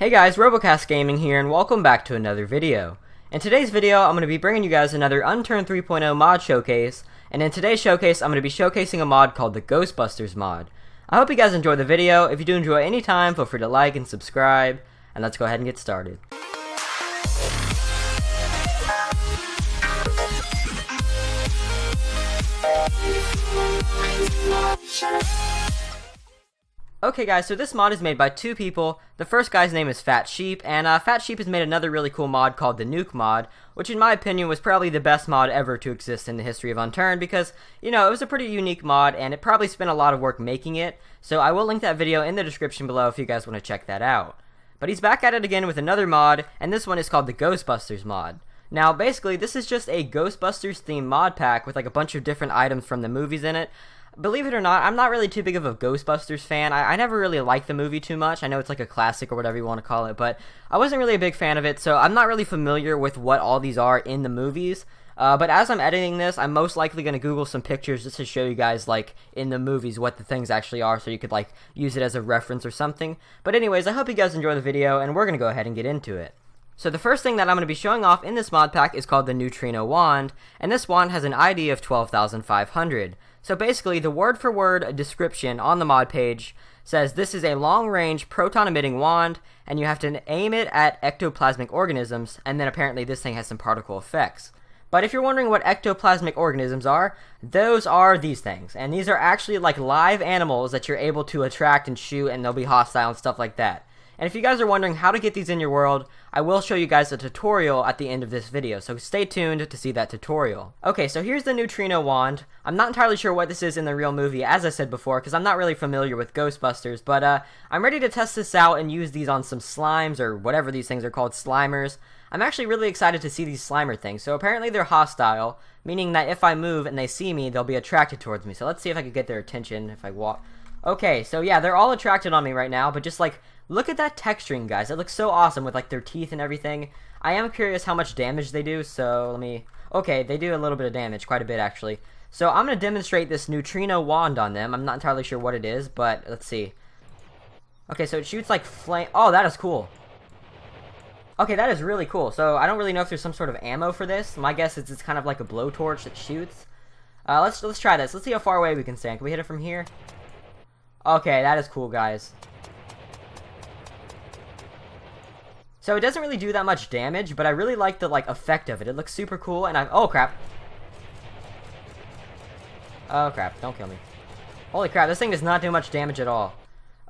Hey guys, RoboKast Gaming here, and welcome back to another video. In today's video, I'm going to be bringing you guys another Unturned 3.0 mod showcase, and in today's showcase, I'm going to be showcasing a mod called the GhostBusters mod. I hope you guys enjoy the video. If you do enjoy any time, feel free to like and subscribe, and let's go ahead and get started. Okay guys, so this mod is made by two people. The first guy's name is Fatsheep, and Fatsheep has made another really cool mod called the Nuke Mod, which in my opinion was probably the best mod ever to exist in the history of Unturned because, you know, it was a pretty unique mod and it probably spent a lot of work making it, so I will link that video in the description below if you guys want to check that out. But he's back at it again with another mod, and this one is called the GhostBusters mod. Now, basically, this is just a Ghostbusters themed mod pack with like a bunch of different items from the movies in it. Believe it or not, I'm not really too big of a Ghostbusters fan. I never really liked the movie too much. I know it's like a classic or whatever you want to call it, but I wasn't really a big fan of it, so I'm not really familiar with what all these are in the movies. But as I'm editing this, I'm most likely going to Google some pictures just to show you guys, like, in the movies what the things actually are, so you could, like, use it as a reference or something. But anyways, I hope you guys enjoy the video, and we're going to go ahead and get into it. So the first thing that I'm going to be showing off in this mod pack is called the Nutrino wand, and this wand has an ID of 12,500. So basically, the word-for-word description on the mod page says this is a long-range proton-emitting wand, and you have to aim it at ectoplasmic organisms, and then apparently this thing has some particle effects. But if you're wondering what ectoplasmic organisms are, those are these things, and these are actually like live animals that you're able to attract and shoot, and they'll be hostile and stuff like that. And if you guys are wondering how to get these in your world, I will show you guys a tutorial at the end of this video, so stay tuned to see that tutorial. Okay, so here's the Nutrino wand. I'm not entirely sure what this is in the real movie, as I said before, because I'm not really familiar with Ghostbusters, but I'm ready to test this out and use these on some slimes, or whatever these things are called, slimers. I'm actually really excited to see these slimer things. So apparently they're hostile, meaning that if I move and they see me, they'll be attracted towards me. So let's see if I can get their attention if I walk. Okay, so yeah, they're all attracted on me right now, but just like, look at that texturing, guys. It looks so awesome with like their teeth and everything. I am curious how much damage they do, so let me... Okay, they do a little bit of damage, quite a bit actually. So I'm going to demonstrate this Nutrino wand on them. I'm not entirely sure what it is, but let's see. Okay, so it shoots like flame... Oh, that is cool. Okay, that is really cool. So I don't really know if there's some sort of ammo for this. My guess is it's kind of like a blowtorch that shoots. Let's try this. Let's see how far away we can stand. Can we hit it from here? Okay, that is cool, guys. So it doesn't really do that much damage, but I really like the like effect of it. It looks super cool, and oh crap. Oh crap, don't kill me. Holy crap, this thing does not do much damage at all.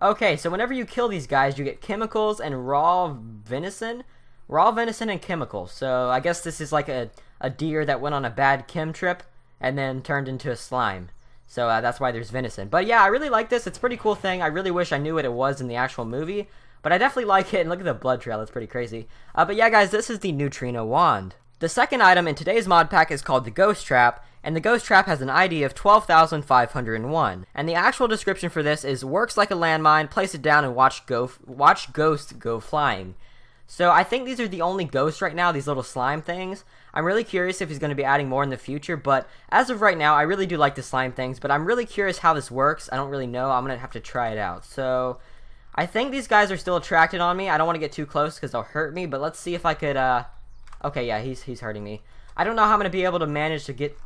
Okay, so whenever you kill these guys, you get chemicals and raw venison. Raw venison and chemicals. So I guess this is like a deer that went on a bad chem trip and then turned into a slime. So that's why there's venison. But yeah, I really like this. It's a pretty cool thing. I really wish I knew what it was in the actual movie. But I definitely like it, and look at the blood trail, it's pretty crazy. But yeah guys, this is the Nutrino wand. The second item in today's mod pack is called the Ghost Trap, and the Ghost Trap has an ID of 12,501. And the actual description for this is, works like a landmine, place it down and watch ghosts go flying. So I think these are the only ghosts right now, these little slime things. I'm really curious if he's going to be adding more in the future, but as of right now, I really do like the slime things, but I'm really curious how this works. I don't really know, I'm going to have to try it out. So I think these guys are still attracted on me. I don't want to get too close because they'll hurt me, but let's see if I could, okay, yeah, he's hurting me. I don't know how I'm going to be able to manage to get,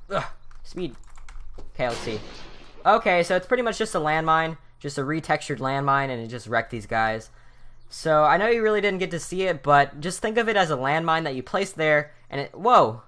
speed. Okay, let's see. Okay, so it's pretty much just a landmine, just a retextured landmine, and it just wrecked these guys. So I know you really didn't get to see it, but just think of it as a landmine that you place there, and it, whoa,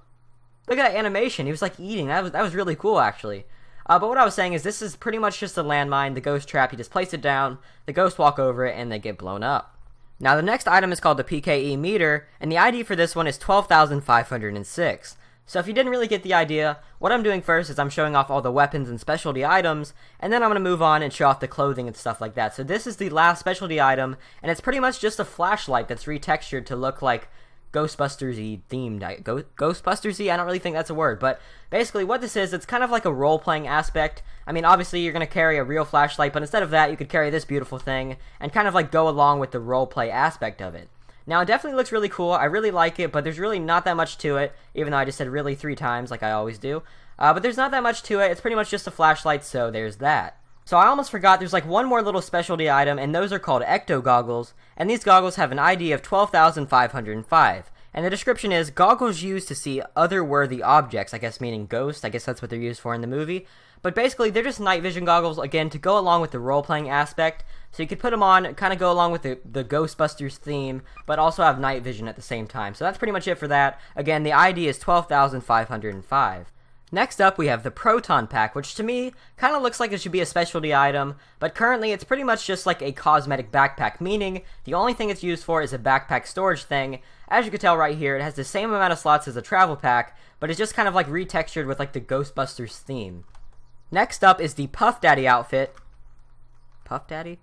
look at that animation. He was like eating. That was really cool, actually. But what I was saying is this is pretty much just a landmine, the ghost trap. You just place it down, the ghosts walk over it, and they get blown up. Now the next item is called the PKE meter, and the ID for this one is 12,506. So if you didn't really get the idea, what I'm doing first is I'm showing off all the weapons and specialty items, and then I'm going to move on and show off the clothing and stuff like that. So this is the last specialty item, and it's pretty much just a flashlight that's retextured to look like Ghostbusters-y themed. Ghostbusters-y? I don't really think that's a word, but basically what this is, it's kind of like a role-playing aspect. I mean, obviously you're going to carry a real flashlight, but instead of that, you could carry this beautiful thing and kind of like go along with the role-play aspect of it. Now, it definitely looks really cool. I really like it, but there's really not that much to it, even though I just said really 3 times like I always do. But there's not that much to it. It's pretty much just a flashlight, so there's that. So I almost forgot, there's like one more little specialty item, and those are called Ecto Goggles, and these goggles have an ID of 12,505. And the description is, goggles used to see otherworldly objects, I guess meaning ghosts, I guess that's what they're used for in the movie. But basically, they're just night vision goggles, again, to go along with the role-playing aspect. So you could put them on, kind of go along with the Ghostbusters theme, but also have night vision at the same time. So that's pretty much it for that. Again, the ID is 12,505. Next up, we have the Proton Pack, which to me kind of looks like it should be a specialty item, but currently it's pretty much just like a cosmetic backpack, meaning the only thing it's used for is a backpack storage thing. As you can tell right here, it has the same amount of slots as a travel pack, but it's just kind of like retextured with like the Ghostbusters theme. Next up is the Puff Daddy outfit. Puff Daddy?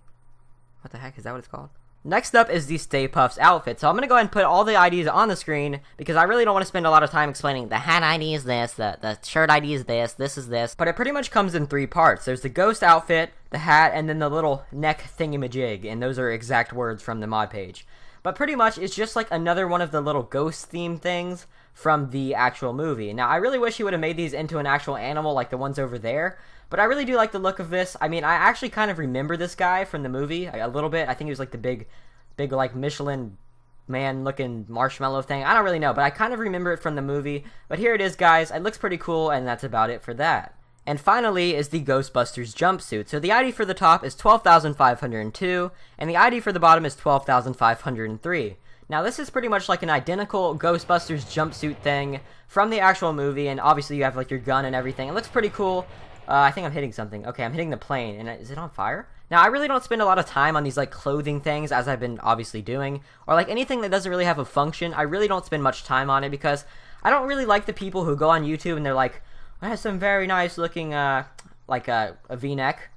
What the heck, is that what it's called? Next up is the Stay Puffs outfit. So I'm going to go ahead and put all the IDs on the screen because I really don't want to spend a lot of time explaining the hat ID is this, the shirt ID is this is this. But it pretty much comes in three parts. There's the ghost outfit, the hat, and then the little neck thingamajig. And those are exact words from the mod page. But pretty much it's just like another one of the little ghost theme things from the actual movie. Now I really wish he would have made these into an actual animal like the ones over there. But I really do like the look of this. I mean, I actually kind of remember this guy from the movie a little bit. I think he was like the big like Michelin man looking marshmallow thing. I don't really know, but I kind of remember it from the movie. But here it is, guys. It looks pretty cool, and that's about it for that. And finally is the Ghostbusters jumpsuit. So the ID for the top is 12,502, and the ID for the bottom is 12,503. Now this is pretty much like an identical Ghostbusters jumpsuit thing from the actual movie, and obviously you have like your gun and everything. It looks pretty cool. I think I'm hitting something. Okay, I'm hitting the plane, and is it on fire? Now, I really don't spend a lot of time on these, like, clothing things, as I've been obviously doing, or, like, anything that doesn't really have a function. I really don't spend much time on it, because I don't really like the people who go on YouTube and they're like, I have some very nice looking, like, a V-neck.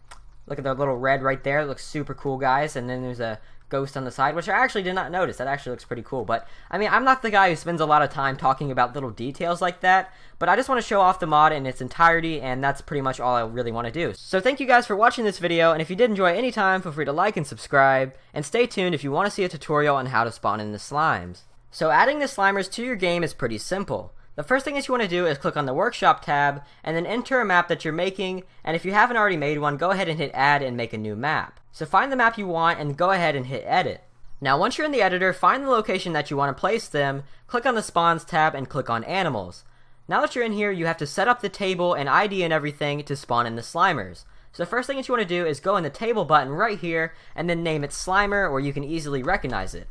Look at the little red right there. It looks super cool, guys, and then there's a ghost on the side, which I actually did not notice. That actually looks pretty cool. But I mean, I'm not the guy who spends a lot of time talking about little details like that, but I just want to show off the mod in its entirety, and that's pretty much all I really want to do. So thank you guys for watching this video, and if you did enjoy any time, feel free to like and subscribe, and stay tuned if you want to see a tutorial on how to spawn in the slimes. So adding the Slimers to your game is pretty simple. The first thing that you want to do is click on the Workshop tab, and then enter a map that you're making, and if you haven't already made one, go ahead and hit Add and make a new map. So find the map you want, and go ahead and hit Edit. Now once you're in the editor, find the location that you want to place them, click on the Spawns tab, and click on Animals. Now that you're in here, you have to set up the table and ID and everything to spawn in the Slimers. So the first thing that you want to do is go in the Table button right here, and then name it Slimer, or you can easily recognize it.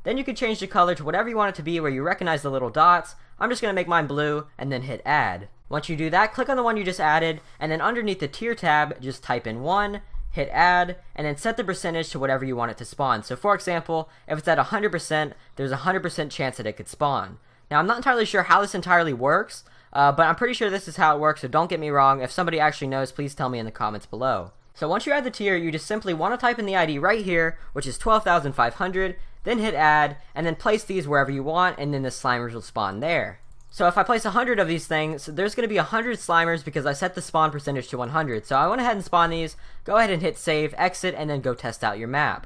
Then you can change the color to whatever you want it to be where you recognize the little dots. I'm just going to make mine blue, and then hit Add. Once you do that, click on the one you just added, and then underneath the tier tab, just type in 1, hit Add, and then set the percentage to whatever you want it to spawn. So for example, if it's at 100%, there's a 100% chance that it could spawn. Now I'm not entirely sure how this entirely works, but I'm pretty sure this is how it works, so don't get me wrong. If somebody actually knows, please tell me in the comments below. So once you add the tier, you just simply want to type in the ID right here, which is 12,500, then hit Add, and then place these wherever you want, and then the Slimers will spawn there. So if I place 100 of these things, there's going to be 100 Slimers because I set the spawn percentage to 100. So I went ahead and spawned these, go ahead and hit Save, Exit, and then go test out your map.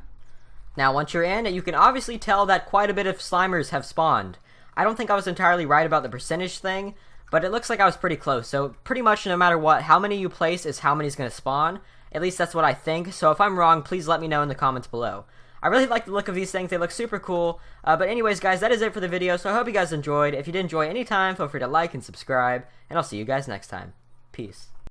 Now once you're in, you can obviously tell that quite a bit of Slimers have spawned. I don't think I was entirely right about the percentage thing, but it looks like I was pretty close. So pretty much no matter what, how many you place is how many is going to spawn. At least that's what I think. So if I'm wrong, please let me know in the comments below. I really like the look of these things. They look super cool. But anyways, guys, that is it for the video. So I hope you guys enjoyed. If you did enjoy any time, feel free to like and subscribe. And I'll see you guys next time. Peace.